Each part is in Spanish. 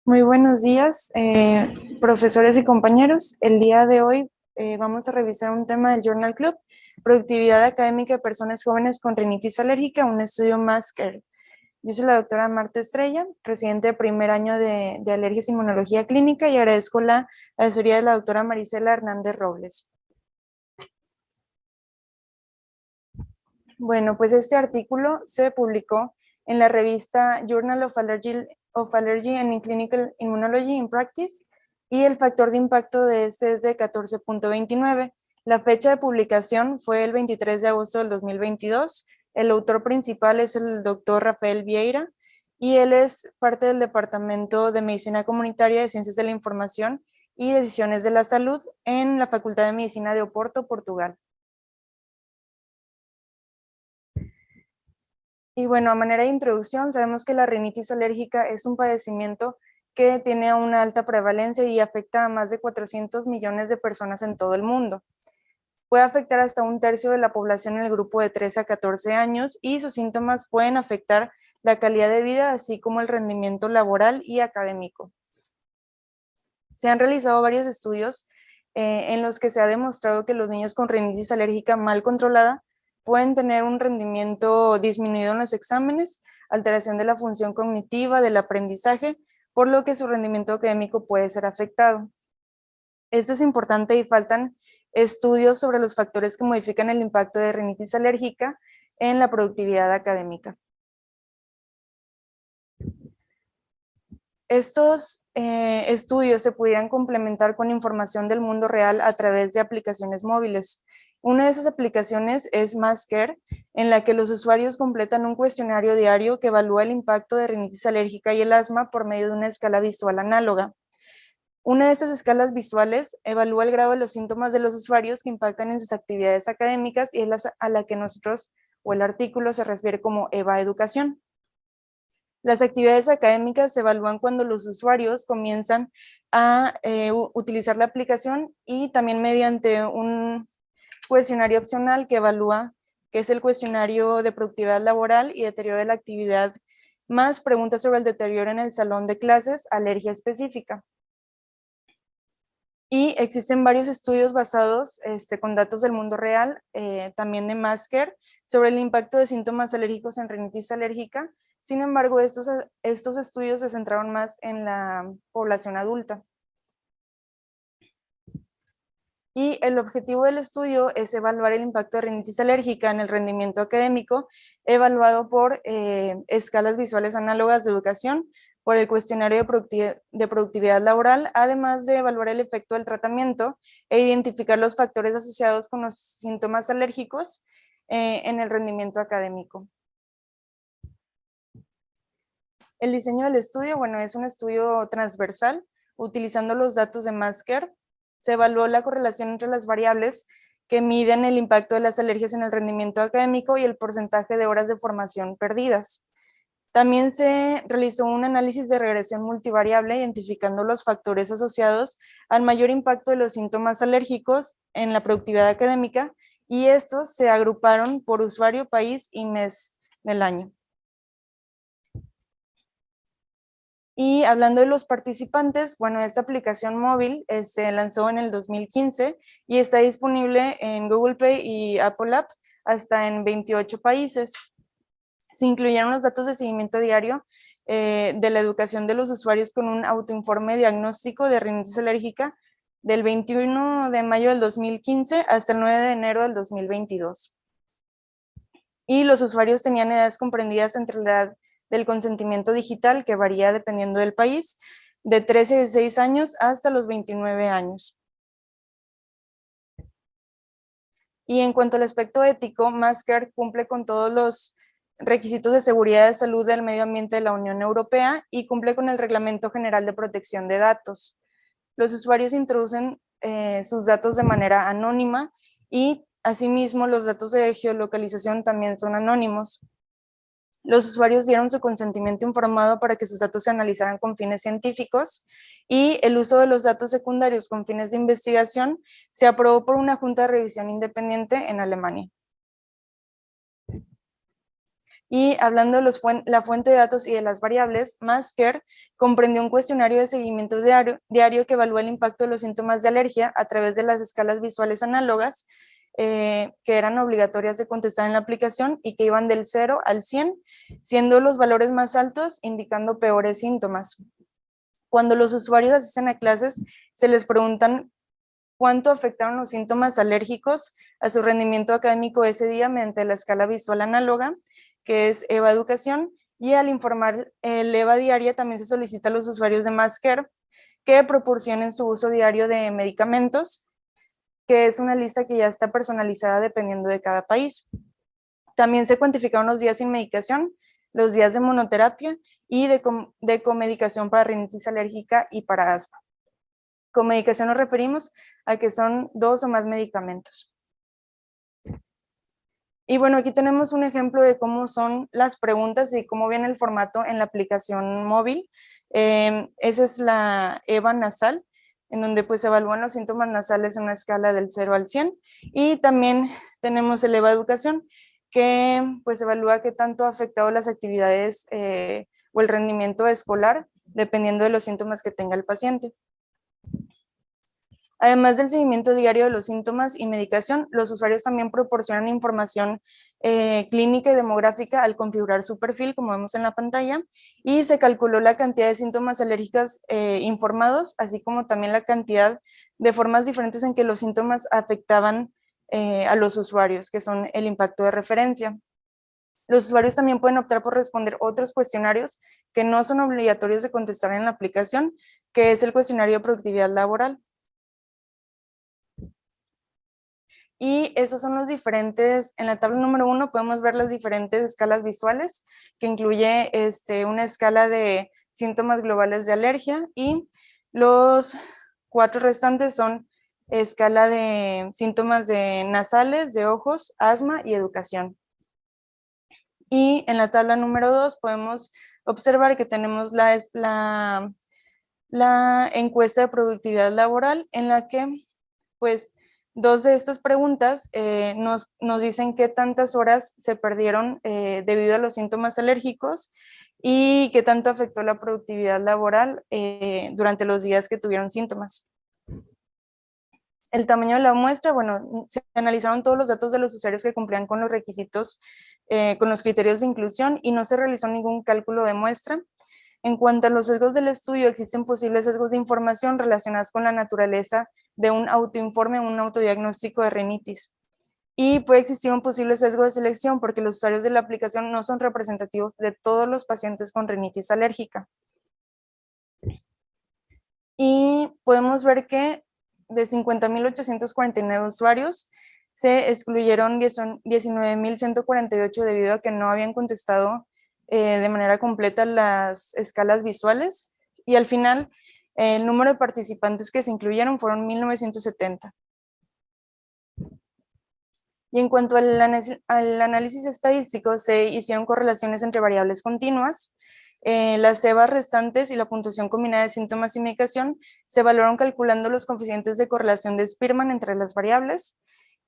Muy buenos días, profesores y compañeros. El día de hoy vamos a revisar un tema del Journal Club, Productividad Académica de Personas Jóvenes con Rinitis Alérgica, un estudio Masker. Yo soy la doctora Marta Estrella, residente de primer año de Alergias e Inmunología Clínica, y agradezco la asesoría de la doctora Marisela Hernández Robles. Bueno, pues este artículo se publicó en la revista Journal of Allergy and Clinical Immunology in Practice, y el factor de impacto de este es de 14.29. La fecha de publicación fue el 23 de agosto del 2022. El autor principal es el doctor Rafael Vieira, y él es parte del Departamento de Medicina Comunitaria de Ciencias de la Información y Decisiones de la Salud en la Facultad de Medicina de Oporto, Portugal. Y bueno, a manera de introducción, sabemos que la rinitis alérgica es un padecimiento que tiene una alta prevalencia y afecta a más de 400 millones de personas en todo el mundo. Puede afectar hasta un tercio de la población en el grupo de 13 a 14 años, y sus síntomas pueden afectar la calidad de vida, así como el rendimiento laboral y académico. Se han realizado varios estudios en los que se ha demostrado que los niños con rinitis alérgica mal controlada pueden tener un rendimiento disminuido en los exámenes, alteración de la función cognitiva, del aprendizaje, por lo que su rendimiento académico puede ser afectado. Esto es importante y faltan estudios sobre los factores que modifican el impacto de rinitis alérgica en la productividad académica. Estos estudios se pudieran complementar con información del mundo real a través de aplicaciones móviles. Una de esas aplicaciones es Masker, en la que los usuarios completan un cuestionario diario que evalúa el impacto de rinitis alérgica y el asma por medio de una escala visual análoga. Una de estas escalas visuales evalúa el grado de los síntomas de los usuarios que impactan en sus actividades académicas, y es a la que nosotros o el artículo se refiere como EVA Educación. Las actividades académicas se evalúan cuando los usuarios comienzan a utilizar la aplicación, y también mediante un cuestionario opcional que evalúa, que es el cuestionario de productividad laboral y deterioro de la actividad, más preguntas sobre el deterioro en el salón de clases, alergia específica. Y existen varios estudios basados con datos del mundo real, también de Masker, sobre el impacto de síntomas alérgicos en rinitis alérgica. Sin embargo, estos estudios se centraron más en la población adulta. Y el objetivo del estudio es evaluar el impacto de rinitis alérgica en el rendimiento académico, evaluado por escalas visuales análogas de educación, por el cuestionario de productividad laboral, además de evaluar el efecto del tratamiento e identificar los factores asociados con los síntomas alérgicos en el rendimiento académico. El diseño del estudio, bueno, es un estudio transversal, utilizando los datos de Masker. Se evaluó la correlación entre las variables que miden el impacto de las alergias en el rendimiento académico y el porcentaje de horas de formación perdidas. También se realizó un análisis de regresión multivariable, identificando los factores asociados al mayor impacto de los síntomas alérgicos en la productividad académica, y estos se agruparon por usuario, país y mes del año. Y hablando de los participantes, bueno, esta aplicación móvil se lanzó en el 2015 y está disponible en Google Play y Apple App hasta en 28 países. Se incluyeron los datos de seguimiento diario de la educación de los usuarios con un autoinforme diagnóstico de rinitis alérgica del 21 de mayo del 2015 hasta el 9 de enero del 2022. Y los usuarios tenían edades comprendidas entre la edad del consentimiento digital, que varía dependiendo del país, de 13 a 16 años hasta los 29 años. Y en cuanto al aspecto ético, Masker cumple con todos los requisitos de seguridad de salud del medio ambiente de la Unión Europea y cumple con el Reglamento General de Protección de Datos. Los usuarios introducen sus datos de manera anónima, y asimismo los datos de geolocalización también son anónimos. Los usuarios dieron su consentimiento informado para que sus datos se analizaran con fines científicos, y el uso de los datos secundarios con fines de investigación se aprobó por una junta de revisión independiente en Alemania. Y hablando de la fuente de datos y de las variables, Masker comprendió un cuestionario de seguimiento diario que evalúa el impacto de los síntomas de alergia a través de las escalas visuales análogas, que eran obligatorias de contestar en la aplicación y que iban del 0 al 100, siendo los valores más altos indicando peores síntomas. Cuando los usuarios asisten a clases, se les preguntan cuánto afectaron los síntomas alérgicos a su rendimiento académico ese día mediante la escala visual análoga, que es EVA Educación, y al informar el EVA diaria también se solicita a los usuarios de Masker que proporcionen su uso diario de medicamentos, que es una lista que ya está personalizada dependiendo de cada país. También se cuantificaron los días sin medicación, los días de monoterapia y de comedicación para rinitis alérgica y para asma. Con medicación nos referimos a que son 2 o más medicamentos. Y bueno, aquí tenemos un ejemplo de cómo son las preguntas y cómo viene el formato en la aplicación móvil. Esa es la EVA nasal, en donde pues se evalúan los síntomas nasales en una escala del 0 al 100. Y también tenemos el EVA educación, que pues evalúa qué tanto ha afectado las actividades o el rendimiento escolar, dependiendo de los síntomas que tenga el paciente. Además del seguimiento diario de los síntomas y medicación, los usuarios también proporcionan información clínica y demográfica al configurar su perfil, como vemos en la pantalla, y se calculó la cantidad de síntomas alérgicos informados, así como también la cantidad de formas diferentes en que los síntomas afectaban a los usuarios, que son el impacto de referencia. Los usuarios también pueden optar por responder otros cuestionarios que no son obligatorios de contestar en la aplicación, que es el cuestionario de productividad laboral. Y esos son los diferentes, en la tabla número 1 podemos ver las diferentes escalas visuales, que incluye una escala de síntomas globales de alergia, y los 4 restantes son escala de síntomas de nasales, de ojos, asma y educación. Y en la tabla número 2 podemos observar que tenemos la encuesta de productividad laboral, en la que pues 2 de estas preguntas nos dicen qué tantas horas se perdieron debido a los síntomas alérgicos y qué tanto afectó la productividad laboral durante los días que tuvieron síntomas. El tamaño de la muestra, bueno, se analizaron todos los datos de los usuarios que cumplían con los requisitos, con los criterios de inclusión, y no se realizó ningún cálculo de muestra. En cuanto a los sesgos del estudio, existen posibles sesgos de información relacionados con la naturaleza de un autoinforme o un autodiagnóstico de rinitis. Y puede existir un posible sesgo de selección porque los usuarios de la aplicación no son representativos de todos los pacientes con rinitis alérgica. Y podemos ver que de 50.849 usuarios, se excluyeron 19.148 debido a que no habían contestado de manera completa las escalas visuales, y al final el número de participantes que se incluyeron fueron 1.970. Y en cuanto al análisis estadístico, se hicieron correlaciones entre variables continuas. Las EVA restantes y la puntuación combinada de síntomas y medicación se evaluaron calculando los coeficientes de correlación de Spearman entre las variables,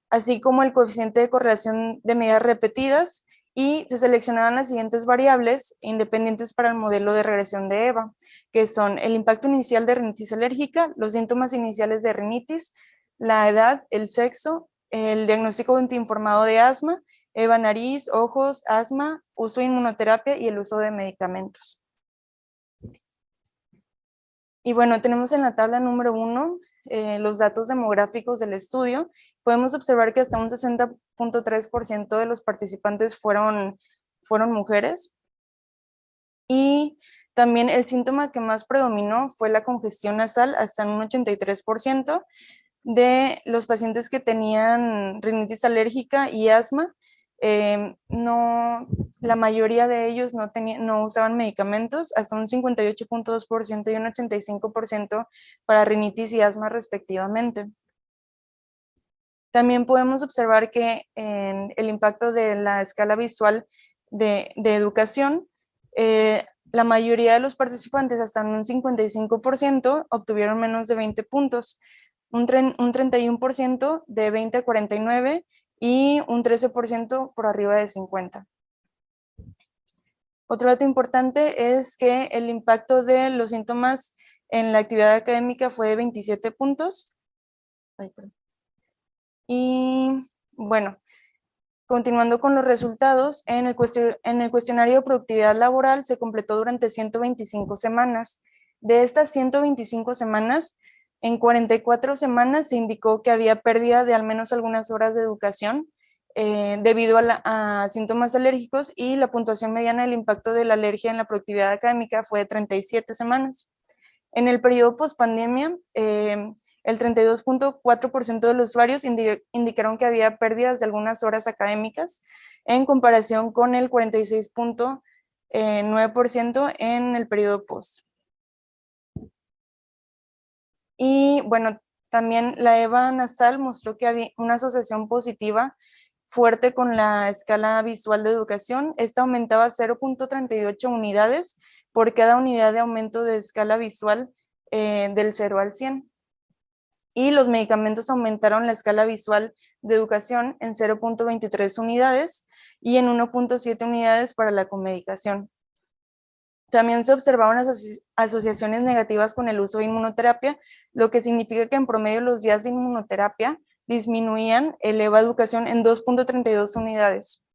así como el coeficiente de correlación de medidas repetidas, y se seleccionaban las siguientes variables independientes para el modelo de regresión de EVA, que son el impacto inicial de rinitis alérgica, los síntomas iniciales de rinitis, la edad, el sexo, el diagnóstico informado de asma, EVA nariz, ojos, asma, uso de inmunoterapia y el uso de medicamentos. Y bueno, tenemos en la tabla número 1 los datos demográficos del estudio. Podemos observar que hasta un 60.3% de los participantes fueron mujeres. Y también el síntoma que más predominó fue la congestión nasal, hasta en un 83% de los pacientes que tenían rinitis alérgica y asma. La mayoría de ellos no usaban medicamentos, hasta un 58.2% y un 85% para rinitis y asma respectivamente. También podemos observar que en el impacto de la escala visual de educación, la mayoría de los participantes, hasta un 55%, obtuvieron menos de 20 puntos, un 31% de 20 a 49 y un 13% por arriba de 50. Otro dato importante es que el impacto de los síntomas en la actividad académica fue de 27 puntos. Ay, perdón. Y bueno, continuando con los resultados, en el cuestionario de productividad laboral se completó durante 125 semanas. De estas 125 semanas, en 44 semanas se indicó que había pérdida de al menos algunas horas de educación debido a síntomas alérgicos, y la puntuación mediana del impacto de la alergia en la productividad académica fue de 37 semanas. En el periodo pospandemia, el 32.4% de los usuarios indicaron que había pérdidas de algunas horas académicas en comparación con el 46.9% en el periodo post. Y bueno, también la EVA nasal mostró que había una asociación positiva fuerte con la escala visual de educación. Esta aumentaba 0.38 unidades por cada unidad de aumento de escala visual del 0 al 100. Y los medicamentos aumentaron la escala visual de educación en 0.23 unidades y en 1.7 unidades para la comedicación. También se observaron asociaciones negativas con el uso de inmunoterapia, lo que significa que en promedio los días de inmunoterapia disminuían el EVA educación en 2.32 unidades.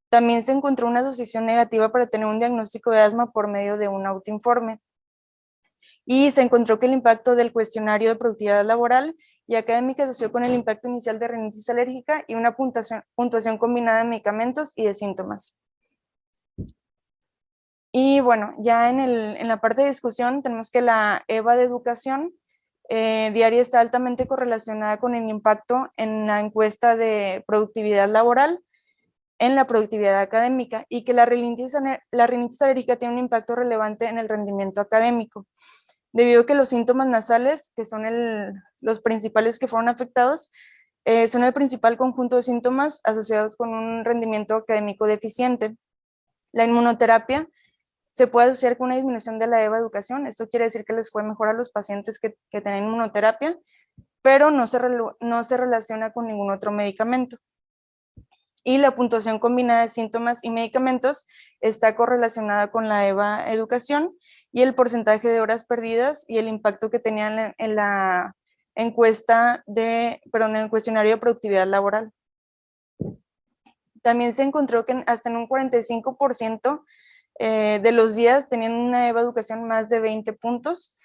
También se encontró una asociación negativa para tener un diagnóstico de asma por medio de un autoinforme. Y se encontró que el impacto del cuestionario de productividad laboral y académica se asoció con el impacto inicial de rinitis alérgica y una puntuación combinada de medicamentos y de síntomas. Y bueno, ya en la parte de discusión tenemos que la EVA de educación diaria está altamente correlacionada con el impacto en la encuesta de productividad laboral en la productividad académica, y que la rinitis alérgica tiene un impacto relevante en el rendimiento académico, debido a que los síntomas nasales, que son los principales que fueron afectados, son el principal conjunto de síntomas asociados con un rendimiento académico deficiente. La inmunoterapia se puede asociar con una disminución de la EVA educación. Esto quiere decir que les fue mejor a los pacientes que tienen inmunoterapia, pero no se relaciona con ningún otro medicamento. Y la puntuación combinada de síntomas y medicamentos está correlacionada con la EVA educación y el porcentaje de horas perdidas y el impacto que tenían en la encuesta en el cuestionario de productividad laboral. También se encontró que hasta en un 45% de los días tenían una EVA educación más de 20 puntos,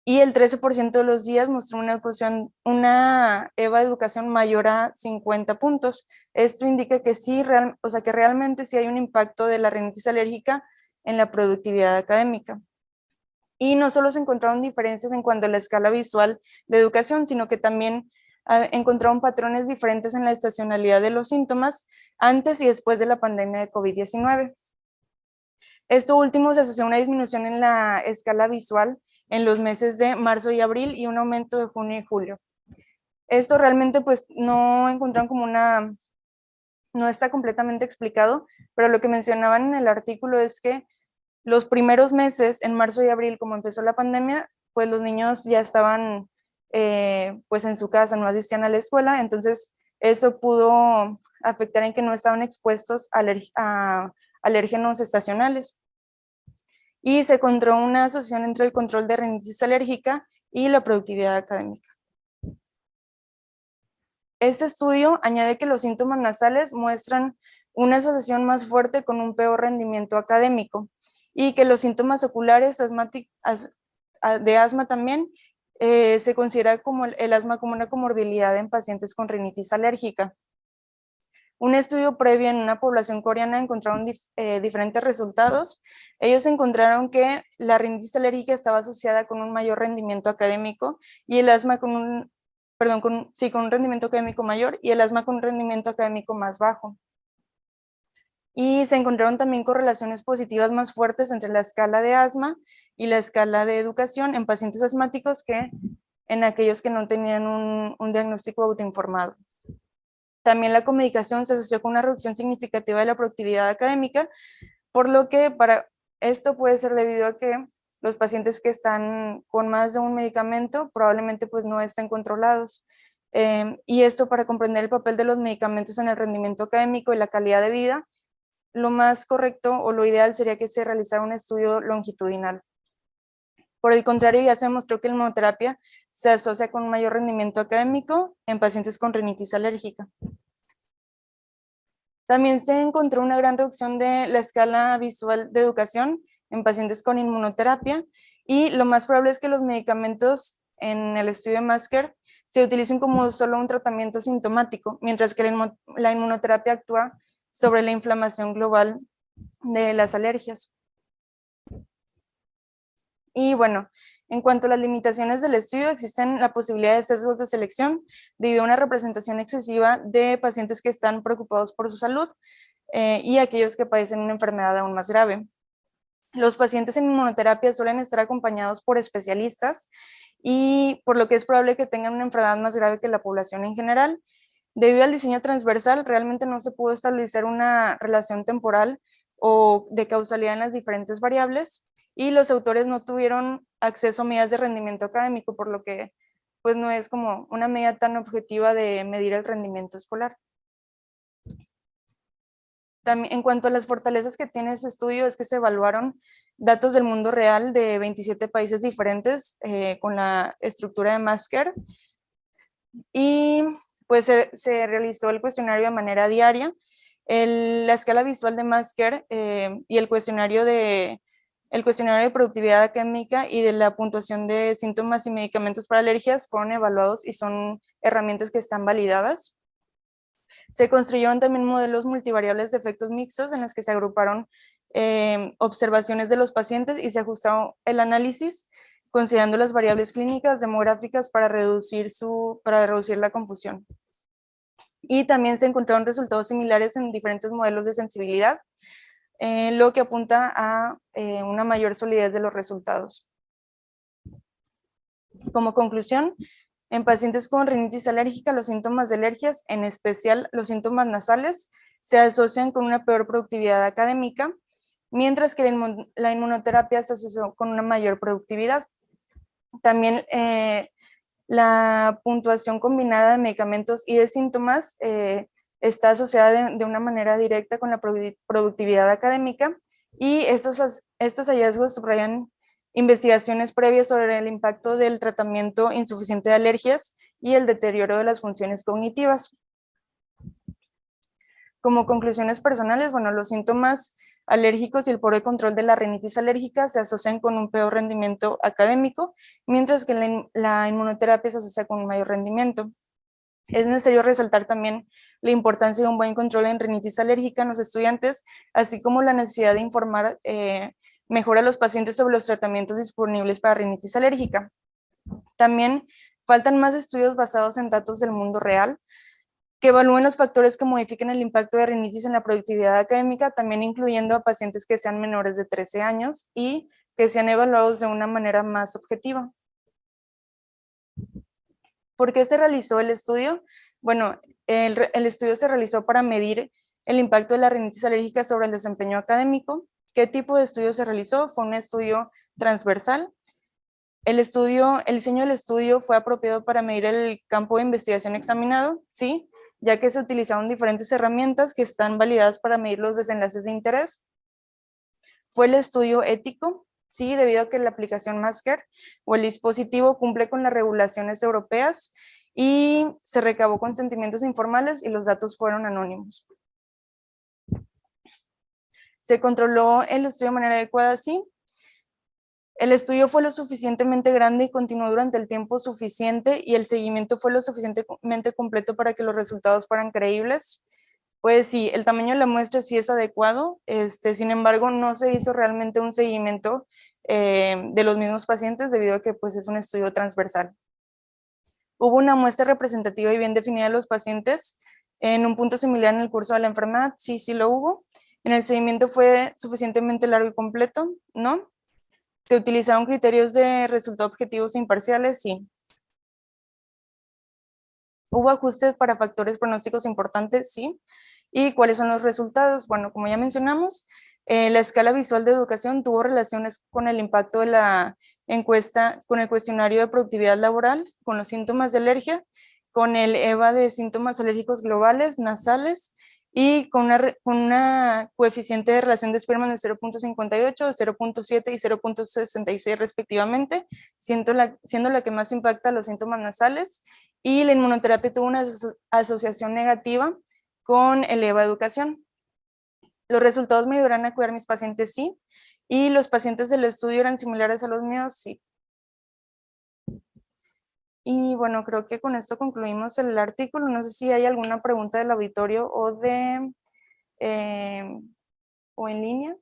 y el 13% de los días mostró una EVA educación mayor a 50 puntos. Esto indica que sí, que realmente sí hay un impacto de la rinitis alérgica en la productividad académica. Y no solo se encontraron diferencias en cuanto a la escala visual de educación, sino que también encontraron patrones diferentes en la estacionalidad de los síntomas antes y después de la pandemia de COVID-19. Esto último se asoció a una disminución en la escala visual en los meses de marzo y abril y un aumento de junio y julio. Esto realmente pues no encontraron como no está completamente explicado, pero lo que mencionaban en el artículo es que los primeros meses, en marzo y abril, como empezó la pandemia, pues los niños ya estaban pues en su casa, no asistían a la escuela, entonces eso pudo afectar en que no estaban expuestos a alérgenos estacionales. Y se encontró una asociación entre el control de rinitis alérgica y la productividad académica. Este estudio añade que los síntomas nasales muestran una asociación más fuerte con un peor rendimiento académico, y que los síntomas oculares de asma también se considera como el asma como una comorbilidad en pacientes con rinitis alérgica. Un estudio previo en una población coreana encontraron diferentes resultados. Ellos encontraron que la rinitis alérgica estaba asociada con un mayor rendimiento académico y el asma con un rendimiento académico mayor, y el asma con un rendimiento académico más bajo. Y se encontraron también correlaciones positivas más fuertes entre la escala de asma y la escala de educación en pacientes asmáticos que en aquellos que no tenían un diagnóstico autoinformado. También la comedicación se asoció con una reducción significativa de la productividad académica, por lo que esto puede ser debido a que los pacientes que están con más de un medicamento probablemente pues no estén controlados. Y esto para comprender el papel de los medicamentos en el rendimiento académico y la calidad de vida, lo más correcto o lo ideal sería que se realizara un estudio longitudinal. Por el contrario, ya se demostró que la inmunoterapia se asocia con un mayor rendimiento académico en pacientes con rinitis alérgica. También se encontró una gran reducción de la escala visual de educación en pacientes con inmunoterapia y lo más probable es que los medicamentos en el estudio de Masker se utilicen como solo un tratamiento sintomático, mientras que la inmunoterapia actúa sobre la inflamación global de las alergias. Y bueno, en cuanto a las limitaciones del estudio, existen la posibilidad de sesgos de selección debido a una representación excesiva de pacientes que están preocupados por su salud y aquellos que padecen una enfermedad aún más grave. Los pacientes en inmunoterapia suelen estar acompañados por especialistas y por lo que es probable que tengan una enfermedad más grave que la población en general. Debido al diseño transversal, realmente no se pudo establecer una relación temporal o de causalidad en las diferentes variables y los autores no tuvieron acceso a medidas de rendimiento académico, por lo que pues no es como una medida tan objetiva de medir el rendimiento escolar. También, en cuanto a las fortalezas que tiene este estudio, es que se evaluaron datos del mundo real de 27 países diferentes con la estructura de Masker y pues se realizó el cuestionario de manera diaria. La escala visual de Masker y el cuestionario de productividad académica y de la puntuación de síntomas y medicamentos para alergias fueron evaluados y son herramientas que están validadas. Se construyeron también modelos multivariables de efectos mixtos en los que se agruparon observaciones de los pacientes y se ajustó el análisis considerando las variables clínicas demográficas para reducir la confusión. Y también se encontraron resultados similares en diferentes modelos de sensibilidad, lo que apunta a una mayor solidez de los resultados. Como conclusión, en pacientes con rinitis alérgica, los síntomas de alergias, en especial los síntomas nasales, se asocian con una peor productividad académica, mientras que la inmunoterapia se asoció con una mayor productividad. También la puntuación combinada de medicamentos y de síntomas está asociada de una manera directa con la productividad académica y estos hallazgos subrayan investigaciones previas sobre el impacto del tratamiento insuficiente de alergias y el deterioro de las funciones cognitivas. Como conclusiones personales, bueno, los síntomas alérgicos y el pobre control de la rinitis alérgica se asocian con un peor rendimiento académico, mientras que la inmunoterapia se asocia con un mayor rendimiento. Es necesario resaltar también la importancia de un buen control en rinitis alérgica en los estudiantes, así como la necesidad de informar mejor a los pacientes sobre los tratamientos disponibles para rinitis alérgica. También faltan más estudios basados en datos del mundo real, que evalúen los factores que modifiquen el impacto de rinitis en la productividad académica, también incluyendo a pacientes que sean menores de 13 años y que sean evaluados de una manera más objetiva. ¿Por qué se realizó el estudio? Bueno, el estudio se realizó para medir el impacto de la rinitis alérgica sobre el desempeño académico. ¿Qué tipo de estudio se realizó? Fue un estudio transversal. El diseño del estudio fue apropiado para medir el campo de investigación examinado, sí, ya que se utilizaron diferentes herramientas que están validadas para medir los desenlaces de interés. Fue el estudio ético, sí, debido a que la aplicación Masker o el dispositivo cumple con las regulaciones europeas y se recabó consentimientos informales y los datos fueron anónimos. ¿Se controló el estudio de manera adecuada? Sí. El estudio fue lo suficientemente grande y continuó durante el tiempo suficiente y el seguimiento fue lo suficientemente completo para que los resultados fueran creíbles. Pues sí, el tamaño de la muestra sí es adecuado, sin embargo no se hizo realmente un seguimiento de los mismos pacientes debido a que pues, es un estudio transversal. Hubo una muestra representativa y bien definida de los pacientes en un punto similar en el curso de la enfermedad, sí lo hubo. En el seguimiento fue suficientemente largo y completo, ¿no? ¿Se utilizaron criterios de resultado objetivos e imparciales? Sí. ¿Hubo ajustes para factores pronósticos importantes? Sí. ¿Y cuáles son los resultados? Bueno, como ya mencionamos, la escala visual de educación tuvo relaciones con el impacto de la encuesta, con el cuestionario de productividad laboral, con los síntomas de alergia, con el EVA de síntomas alérgicos globales, nasales y con una coeficiente de relación de Spearman de 0.58, 0.7 y 0.66 respectivamente, siendo la que más impacta los síntomas nasales, y la inmunoterapia tuvo una asociación negativa con elevada educación. Los resultados me ayudarán a cuidar a mis pacientes, sí, y los pacientes del estudio eran similares a los míos, sí. Y bueno, creo que con esto concluimos el artículo. No sé si hay alguna pregunta del auditorio o en línea.